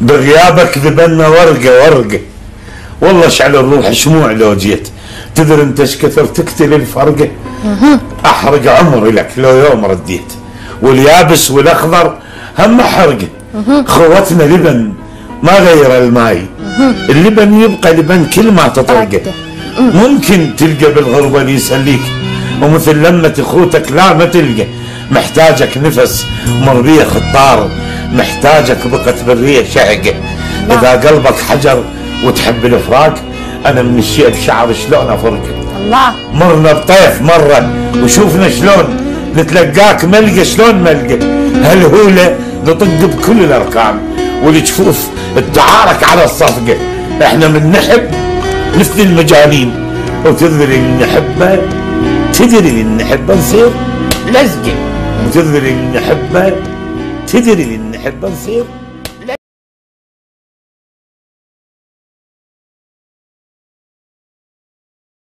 بغيابك ذبنا ورقة ورقة، والله شعل الروح شموع لو جيت. تدري انت ايش كثر تقتل الفرقة؟ احرق عمري لك لو يوم رديت. واليابس والاخضر هم حرقه. خوتنا لبن ما غير الماي، اللبن يبقى لبن كل ما تطرقه. ممكن تلقى بالغربة اللي يسليك، ومثل لمة اخوتك لا ما تلقى. محتاجك نفس مربية خطار، محتاجك بقة برية شهقة. اذا قلبك حجر وتحب الافراق، انا من الشيء بشعر شلون افرقه. الله، مرنا بطيف مرة وشوفنا شلون نتلقاك ملقى شلون ملقى. هالهولة نطق بكل الارقام، والجفوف التعارك على الصفقة. احنا من نحب مثل المجانين، وتدري اللي نحبه، تدري اللي نحبه نصير لزقة. وتدري اللي نحبه، تدري اللي نحبه نصير